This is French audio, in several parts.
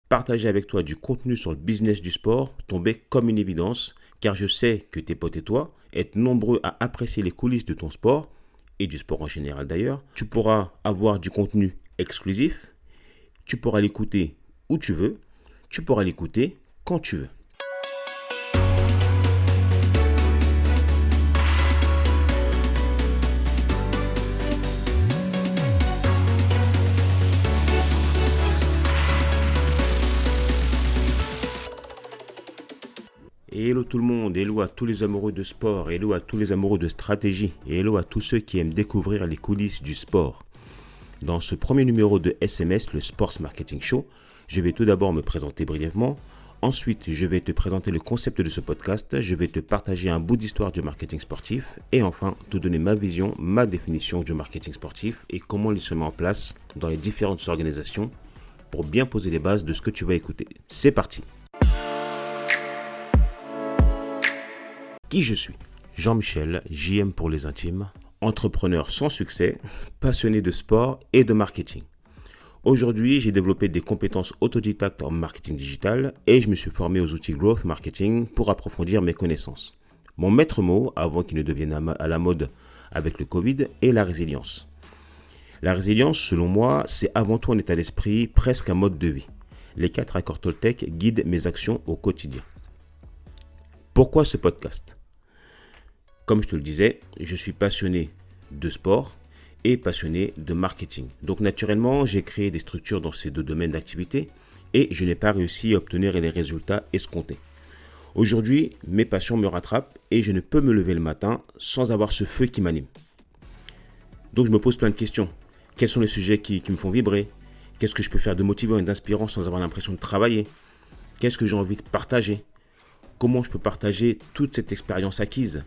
partager avec toi du contenu sur le business du sport tombait comme une évidence, car je sais que tes potes et toi êtes nombreux à apprécier les coulisses de ton sport, et du sport en général d'ailleurs. Tu pourras avoir du contenu exclusif, tu pourras l'écouter où tu veux, tu pourras l'écouter quand tu veux. Et hello tout le monde, hello à tous les amoureux de sport, hello à tous les amoureux de stratégie, et hello à tous ceux qui aiment découvrir les coulisses du sport. Dans ce premier numéro de SMS, le Sports Marketing Show, je vais tout d'abord me présenter brièvement. Ensuite, je vais te présenter le concept de ce podcast, je vais te partager un bout d'histoire du marketing sportif et enfin te donner ma vision, ma définition du marketing sportif et comment il se met en place dans les différentes organisations pour bien poser les bases de ce que tu vas écouter. C'est parti! Qui je suis? Jean-Michel, JM pour les intimes, entrepreneur sans succès, passionné de sport et de marketing. Aujourd'hui, j'ai développé des compétences autodidactes en marketing digital et je me suis formé aux outils Growth Marketing pour approfondir mes connaissances. Mon maître mot, avant qu'il ne devienne à la mode avec le Covid, est la résilience. La résilience, selon moi, c'est avant tout un état d'esprit, presque un mode de vie. Les 4 accords Toltec guident mes actions au quotidien. Pourquoi ce podcast? Comme je te le disais, je suis passionné de sport et passionné de marketing. Donc naturellement, j'ai créé des structures dans ces deux domaines d'activité et je n'ai pas réussi à obtenir les résultats escomptés. Aujourd'hui, mes passions me rattrapent et je ne peux me lever le matin sans avoir ce feu qui m'anime. Donc je me pose plein de questions. Quels sont les sujets qui me font vibrer? Qu'est-ce que je peux faire de motivant et d'inspirant sans avoir l'impression de travailler? Qu'est-ce que j'ai envie de partager? Comment je peux partager toute cette expérience acquise?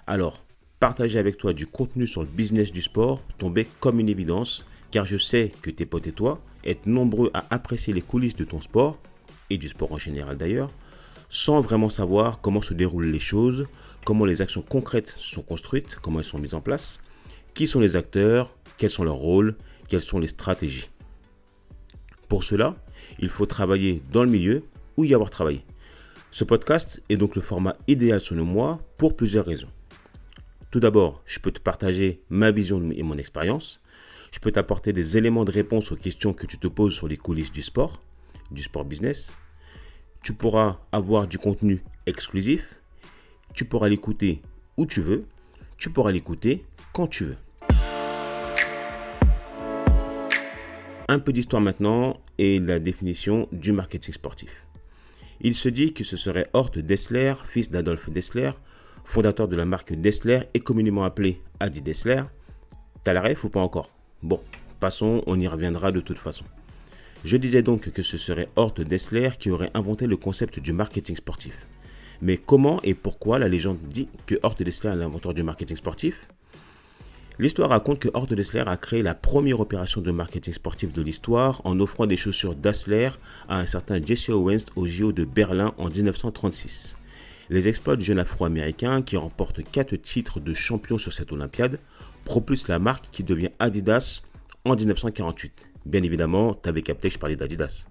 Alors, partager avec toi du contenu sur le business du sport tombait comme une évidence, car je sais que tes potes et toi êtes nombreux à apprécier les coulisses de ton sport, et du sport en général d'ailleurs, sans vraiment savoir comment se déroulent les choses, comment les actions concrètes sont construites, comment elles sont mises en place, qui sont les acteurs, quels sont leurs rôles, quelles sont les stratégies. Pour cela, il faut travailler dans le milieu ou y avoir travaillé. Ce podcast est donc le format idéal selon moi pour plusieurs raisons. Tout d'abord, je peux te partager ma vision et mon expérience. Je peux t'apporter des éléments de réponse aux questions que tu te poses sur les coulisses du sport business. Tu pourras avoir du contenu exclusif. Tu pourras l'écouter où tu veux. Tu pourras l'écouter quand tu veux. Un peu d'histoire maintenant et la définition du marketing sportif. Il se dit que ce serait Horst Dassler, fils d'Adolf Dassler, fondateur de la marque Dassler et communément appelé Adi Dassler. T'as la ref ou pas encore? Bon, passons, on y reviendra de toute façon. Je disais donc que ce serait Horst Dassler qui aurait inventé le concept du marketing sportif. Mais comment et pourquoi la légende dit que Horst Dassler est l'inventeur du marketing sportif? L'histoire raconte que Horst Dassler a créé la première opération de marketing sportif de l'histoire en offrant des chaussures Dassler à un certain Jesse Owens au JO de Berlin en 1936. Les exploits du jeune afro-américain qui remporte 4 titres de champion sur cette Olympiade propulsent la marque qui devient Adidas en 1948. Bien évidemment, tu avais capté que je parlais d'Adidas.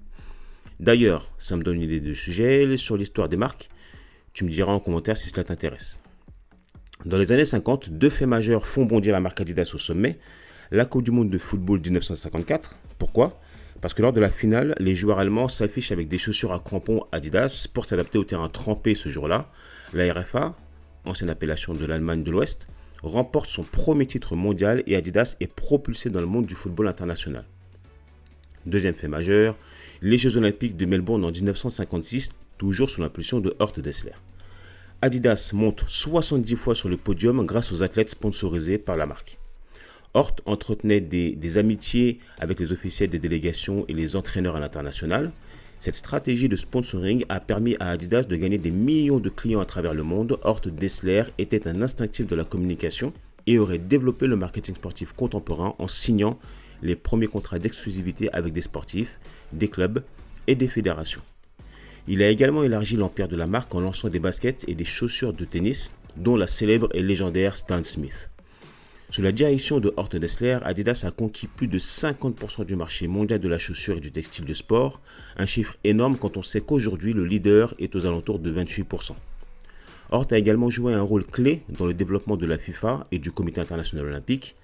D'ailleurs, ça me donne une idée de sujet sur l'histoire des marques. Tu me diras en commentaire si cela t'intéresse. Dans les années 50, 2 faits majeurs font bondir la marque Adidas au sommet. La Coupe du Monde de football 1954. Pourquoi ? Parce que lors de la finale, les joueurs allemands s'affichent avec des chaussures à crampons Adidas pour s'adapter au terrain trempé ce jour-là. La RFA, ancienne appellation de l'Allemagne de l'Ouest, remporte son premier titre mondial et Adidas est propulsé dans le monde du football international. Deuxième fait majeur, les Jeux Olympiques de Melbourne en 1956, toujours sous l'impulsion de Horst Dassler. Adidas monte 70 fois sur le podium grâce aux athlètes sponsorisés par la marque. Horst entretenait des amitiés avec les officiels des délégations et les entraîneurs à l'international. Cette stratégie de sponsoring a permis à Adidas de gagner des millions de clients à travers le monde. Horst Dassler était un instinctif de la communication et aurait développé le marketing sportif contemporain en signant les premiers contrats d'exclusivité avec des sportifs, des clubs et des fédérations. Il a également élargi l'empire de la marque en lançant des baskets et des chaussures de tennis, dont la célèbre et légendaire Stan Smith. Sous la direction de Horst Dassler, Adidas a conquis plus de 50% du marché mondial de la chaussure et du textile de sport, un chiffre énorme quand on sait qu'aujourd'hui le leader est aux alentours de 28%. Horst a également joué un rôle clé dans le développement de la FIFA et du Comité international olympique.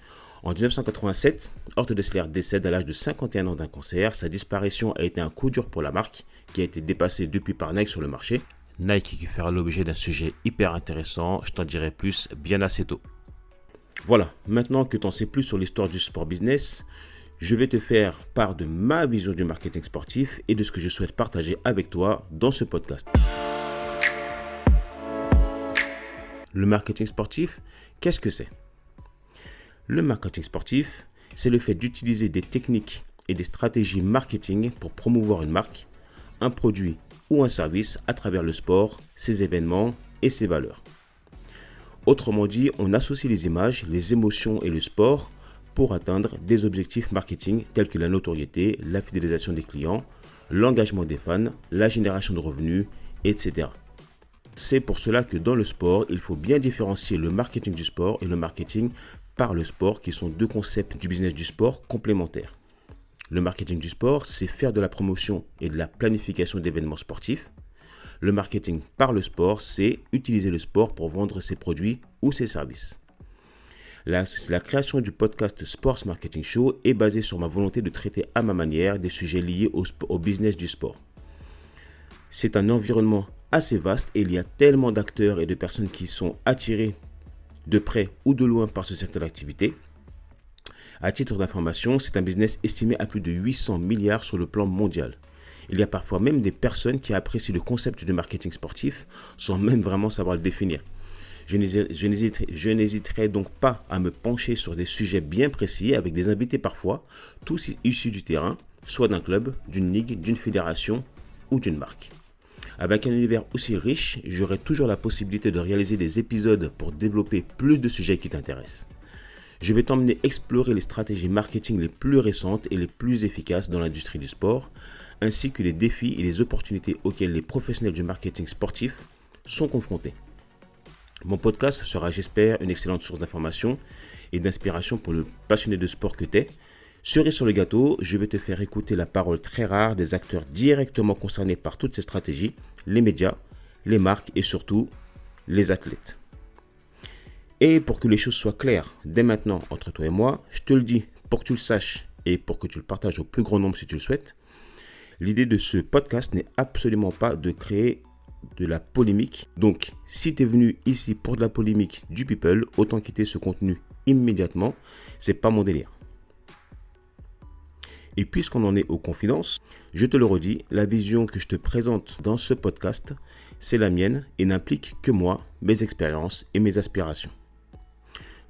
En 1987, Horst Dassler décède à l'âge de 51 ans d'un cancer. Sa disparition a été un coup dur pour la marque, qui a été dépassée depuis par Nike sur le marché. Nike qui fera l'objet d'un sujet hyper intéressant, je t'en dirai plus bien assez tôt. Voilà, maintenant que tu en sais plus sur l'histoire du sport business, je vais te faire part de ma vision du marketing sportif et de ce que je souhaite partager avec toi dans ce podcast. Le marketing sportif, qu'est-ce que c'est ? Le marketing sportif, c'est le fait d'utiliser des techniques et des stratégies marketing pour promouvoir une marque, un produit ou un service à travers le sport, ses événements et ses valeurs. Autrement dit, on associe les images, les émotions et le sport pour atteindre des objectifs marketing tels que la notoriété, la fidélisation des clients, l'engagement des fans, la génération de revenus, etc. C'est pour cela que dans le sport, il faut bien différencier le marketing du sport et le marketing par le sport, qui sont deux concepts du business du sport complémentaires. Le marketing du sport, c'est faire de la promotion et de la planification d'événements sportifs. Le marketing par le sport, c'est utiliser le sport pour vendre ses produits ou ses services. La création du podcast Sports Marketing Show est basée sur ma volonté de traiter à ma manière des sujets liés au business du sport. C'est un environnement assez vaste et il y a tellement d'acteurs et de personnes qui sont attirés de près ou de loin par ce secteur d'activité. À titre d'information, c'est un business estimé à plus de 800 milliards sur le plan mondial. Il y a parfois même des personnes qui apprécient le concept du marketing sportif sans même vraiment savoir le définir. Je n'hésiterai donc pas à me pencher sur des sujets bien précis avec des invités parfois, tous issus du terrain, soit d'un club, d'une ligue, d'une fédération ou d'une marque. Avec un univers aussi riche, j'aurai toujours la possibilité de réaliser des épisodes pour développer plus de sujets qui t'intéressent. Je vais t'emmener explorer les stratégies marketing les plus récentes et les plus efficaces dans l'industrie du sport, ainsi que les défis et les opportunités auxquels les professionnels du marketing sportif sont confrontés. Mon podcast sera, j'espère, une excellente source d'information et d'inspiration pour le passionné de sport que tu es. Cerise sur le gâteau, je vais te faire écouter la parole très rare des acteurs directement concernés par toutes ces stratégies, les médias, les marques et surtout les athlètes. Et pour que les choses soient claires dès maintenant entre toi et moi, je te le dis pour que tu le saches et pour que tu le partages au plus grand nombre si tu le souhaites. L'idée de ce podcast n'est absolument pas de créer de la polémique. Donc, si tu es venu ici pour de la polémique du people, autant quitter ce contenu immédiatement. C'est pas mon délire. Et puisqu'on en est aux confidences, je te le redis, la vision que je te présente dans ce podcast, c'est la mienne et n'implique que moi, mes expériences et mes aspirations.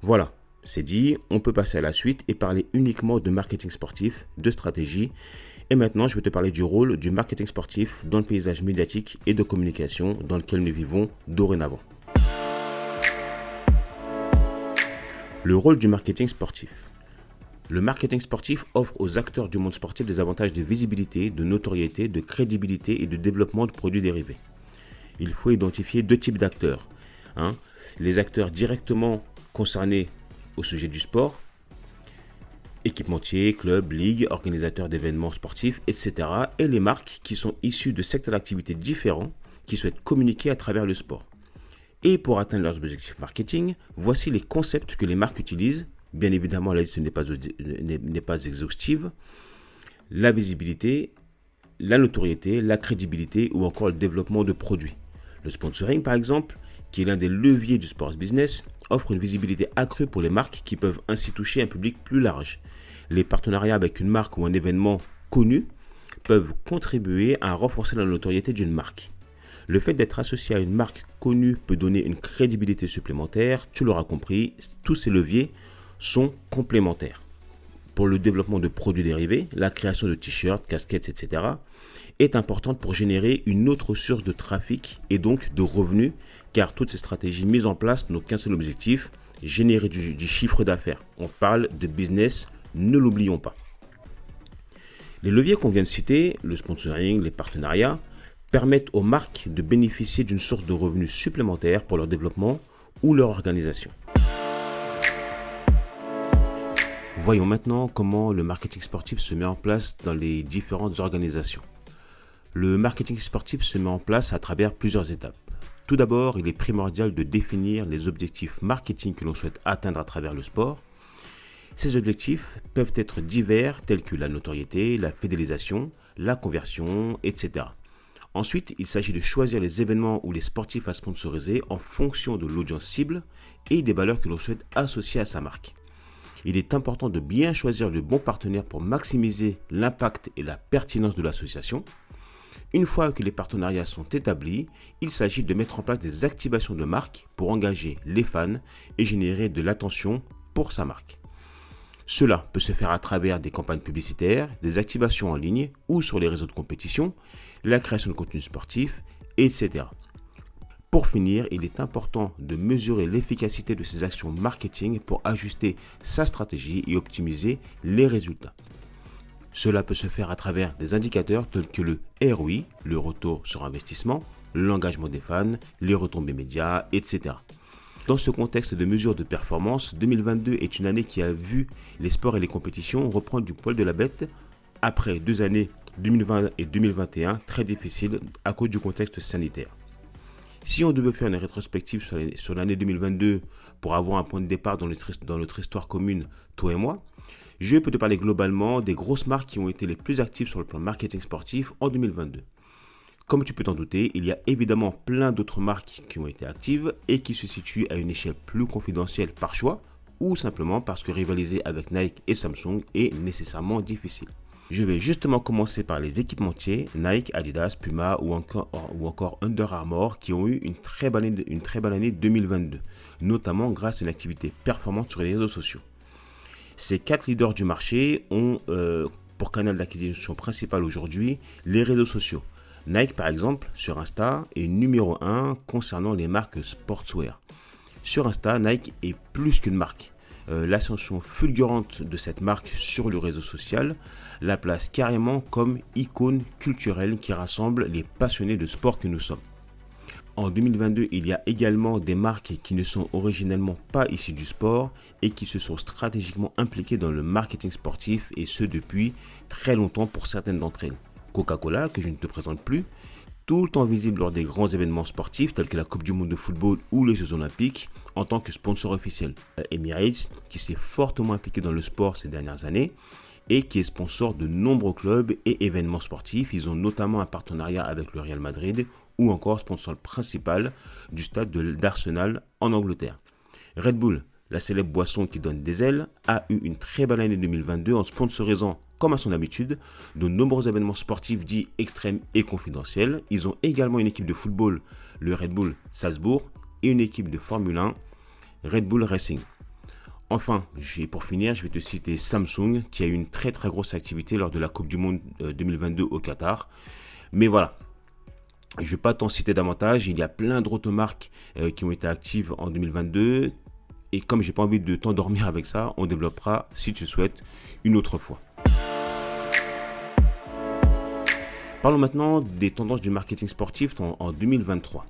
Voilà, c'est dit, on peut passer à la suite et parler uniquement de marketing sportif, de stratégie. Et maintenant, je vais te parler du rôle du marketing sportif dans le paysage médiatique et de communication dans lequel nous vivons dorénavant. Le rôle du marketing sportif. Le marketing sportif offre aux acteurs du monde sportif des avantages de visibilité, de notoriété, de crédibilité et de développement de produits dérivés. Il faut identifier deux types d'acteurs. Les acteurs directement concernés au sujet du sport, équipementiers, clubs, ligues, organisateurs d'événements sportifs, etc. Et les marques qui sont issues de secteurs d'activité différents qui souhaitent communiquer à travers le sport. Et pour atteindre leurs objectifs marketing, voici les concepts que les marques utilisent. Bien évidemment, la liste n'est pas exhaustive. La visibilité, la notoriété, la crédibilité ou encore le développement de produits. Le sponsoring, par exemple, qui est l'un des leviers du sport business, offre une visibilité accrue pour les marques qui peuvent ainsi toucher un public plus large. Les partenariats avec une marque ou un événement connu peuvent contribuer à renforcer la notoriété d'une marque. Le fait d'être associé à une marque connue peut donner une crédibilité supplémentaire. Tu l'auras compris, tous ces leviers sont complémentaires. Pour le développement de produits dérivés, la création de t-shirts, casquettes, etc. est importante pour générer une autre source de trafic et donc de revenus, car toutes ces stratégies mises en place n'ont qu'un seul objectif, générer du chiffre d'affaires. On parle de business, ne l'oublions pas. Les leviers qu'on vient de citer, le sponsoring, les partenariats, permettent aux marques de bénéficier d'une source de revenus supplémentaires pour leur développement ou leur organisation. Voyons maintenant comment le marketing sportif se met en place dans les différentes organisations. Le marketing sportif se met en place à travers plusieurs étapes. Tout d'abord, il est primordial de définir les objectifs marketing que l'on souhaite atteindre à travers le sport. Ces objectifs peuvent être divers tels que la notoriété, la fidélisation, la conversion, etc. Ensuite, il s'agit de choisir les événements ou les sportifs à sponsoriser en fonction de l'audience cible et des valeurs que l'on souhaite associer à sa marque. Il est important de bien choisir le bon partenaire pour maximiser l'impact et la pertinence de l'association. Une fois que les partenariats sont établis, il s'agit de mettre en place des activations de marque pour engager les fans et générer de l'attention pour sa marque. Cela peut se faire à travers des campagnes publicitaires, des activations en ligne ou sur les réseaux de compétition, la création de contenu sportif, etc. Pour finir, il est important de mesurer l'efficacité de ces actions marketing pour ajuster sa stratégie et optimiser les résultats. Cela peut se faire à travers des indicateurs tels que le ROI, le retour sur investissement, l'engagement des fans, les retombées médias, etc. Dans ce contexte de mesure de performance, 2022 est une année qui a vu les sports et les compétitions reprendre du poil de la bête après 2 années 2020 et 2021 très difficiles à cause du contexte sanitaire. Si on devait faire une rétrospective sur l'année 2022 pour avoir un point de départ dans notre histoire commune, toi et moi, je peux te parler globalement des grosses marques qui ont été les plus actives sur le plan marketing sportif en 2022. Comme tu peux t'en douter, il y a évidemment plein d'autres marques qui ont été actives et qui se situent à une échelle plus confidentielle par choix ou simplement parce que rivaliser avec Nike et Samsung est nécessairement difficile. Je vais justement commencer par les équipementiers Nike, Adidas, Puma ou encore Under Armour qui ont eu une très bonne année 2022, notamment grâce à une activité performante sur les réseaux sociaux. Ces 4 leaders du marché ont pour canal d'acquisition principal aujourd'hui les réseaux sociaux. Nike par exemple sur Insta est numéro 1 concernant les marques sportswear. Sur Insta, Nike est plus qu'une marque. L'ascension fulgurante de cette marque sur le réseau social la place carrément comme icône culturelle qui rassemble les passionnés de sport que nous sommes. En 2022, il y a également des marques qui ne sont originellement pas issues du sport et qui se sont stratégiquement impliquées dans le marketing sportif et ce depuis très longtemps pour certaines d'entre elles. Coca-Cola, que je ne te présente plus, tout le temps visible lors des grands événements sportifs tels que la Coupe du Monde de football ou les Jeux Olympiques en tant que sponsor officiel. Emirates, qui s'est fortement impliqué dans le sport ces dernières années et qui est sponsor de nombreux clubs et événements sportifs. Ils ont notamment un partenariat avec le Real Madrid ou encore sponsor principal du stade d'Arsenal en Angleterre. Red Bull, la célèbre boisson qui donne des ailes, a eu une très bonne année 2022 en sponsorisant, comme à son habitude, de nombreux événements sportifs dits extrêmes et confidentiels. Ils ont également une équipe de football, le Red Bull Salzbourg, et une équipe de Formule 1, Red Bull Racing. Enfin, pour finir, je vais te citer Samsung, qui a eu une très très grosse activité lors de la Coupe du Monde 2022 au Qatar. Mais voilà, je ne vais pas t'en citer davantage, il y a plein d'autres marques qui ont été actives en 2022. Et comme j'ai pas envie de t'endormir avec ça, on développera, si tu souhaites, une autre fois. Parlons maintenant des tendances du marketing sportif en 2023.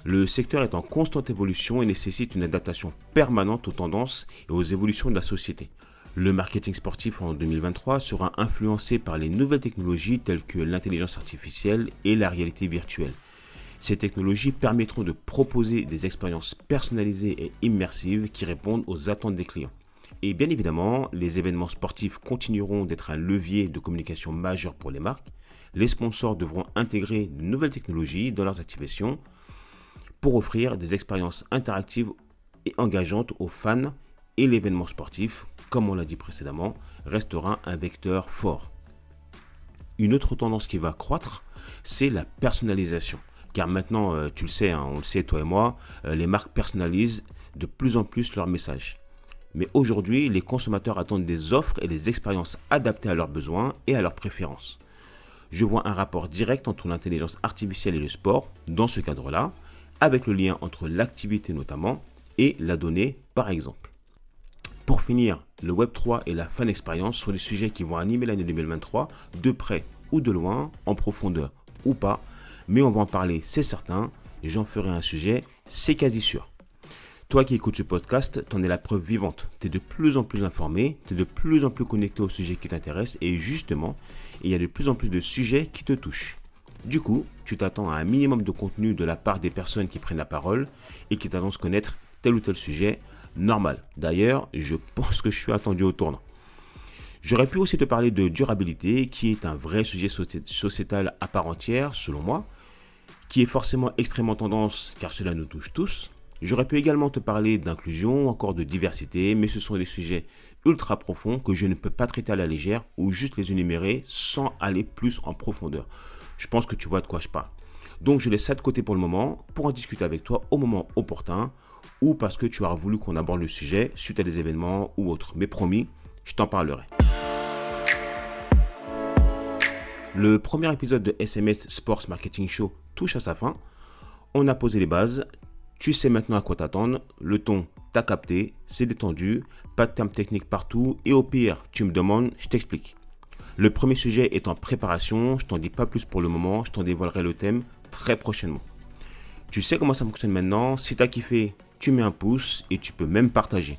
Le secteur est en constante évolution et nécessite une adaptation permanente aux tendances et aux évolutions de la société. Le marketing sportif en 2023 sera influencé par les nouvelles technologies telles que l'intelligence artificielle et la réalité virtuelle. Ces technologies permettront de proposer des expériences personnalisées et immersives qui répondent aux attentes des clients. Et bien évidemment, les événements sportifs continueront d'être un levier de communication majeur pour les marques. Les sponsors devront intégrer de nouvelles technologies dans leurs activations pour offrir des expériences interactives et engageantes aux fans et l'événement sportif, comme on l'a dit précédemment, restera un vecteur fort. Une autre tendance qui va croître, c'est la personnalisation. Car maintenant, tu le sais, on le sait toi et moi, les marques personnalisent de plus en plus leurs messages. Mais aujourd'hui, les consommateurs attendent des offres et des expériences adaptées à leurs besoins et à leurs préférences. Je vois un rapport direct entre l'intelligence artificielle et le sport, dans ce cadre-là, avec le lien entre l'activité notamment et la donnée par exemple. Pour finir, le Web3 et la fan expérience sont des sujets qui vont animer l'année 2023 de près ou de loin, en profondeur ou pas, mais on va en parler, c'est certain, j'en ferai un sujet, c'est quasi sûr. Toi qui écoutes ce podcast, t'en es la preuve vivante. Tu es de plus en plus informé, tu es de plus en plus connecté aux sujets qui t'intéressent et justement, il y a de plus en plus de sujets qui te touchent. Du coup, tu t'attends à un minimum de contenu de la part des personnes qui prennent la parole et qui t'annoncent connaître tel ou tel sujet. Normal. D'ailleurs, je pense que je suis attendu au tournant. J'aurais pu aussi te parler de durabilité, qui est un vrai sujet sociétal à part entière, selon moi, qui est forcément extrêmement tendance car cela nous touche tous. J'aurais pu également te parler d'inclusion ou encore de diversité, mais ce sont des sujets ultra profonds que je ne peux pas traiter à la légère ou juste les énumérer sans aller plus en profondeur. Je pense que tu vois de quoi je parle. Donc je laisse ça de côté pour le moment, pour en discuter avec toi au moment opportun, ou parce que tu auras voulu qu'on aborde le sujet suite à des événements ou autres. Mais promis, je t'en parlerai. Le premier épisode de SMS Sports Marketing Show touche à sa fin. On a posé les bases. Tu sais maintenant à quoi t'attendre. Le ton, t'as capté, c'est détendu, pas de termes techniques partout. Et au pire, tu me demandes, je t'explique. Le premier sujet est en préparation. Je t'en dis pas plus pour le moment. Je t'en dévoilerai le thème très prochainement. Tu sais comment ça fonctionne maintenant. Si t'as kiffé, tu mets un pouce et tu peux même partager.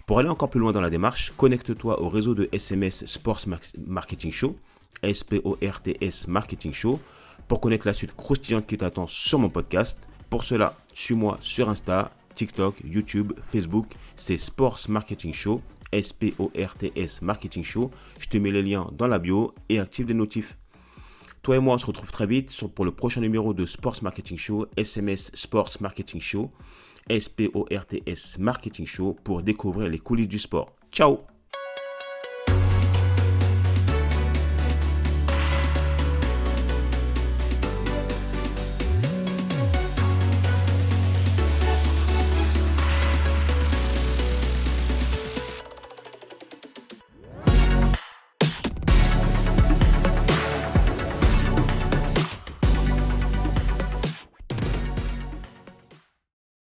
Pour aller encore plus loin dans la démarche, connecte-toi au réseau de SMS Sports Marketing Show, SPORTS Marketing Show, pour connaître la suite croustillante qui t'attend sur mon podcast. Pour cela, suis-moi sur Insta, TikTok, YouTube, Facebook, c'est Sports Marketing Show, SPORTS Marketing Show. Je te mets les liens dans la bio et active les notifs. Toi et moi, on se retrouve très vite pour le prochain numéro de Sports Marketing Show, SMS Sports Marketing Show, SPORTS Marketing Show, pour découvrir les coulisses du sport. Ciao!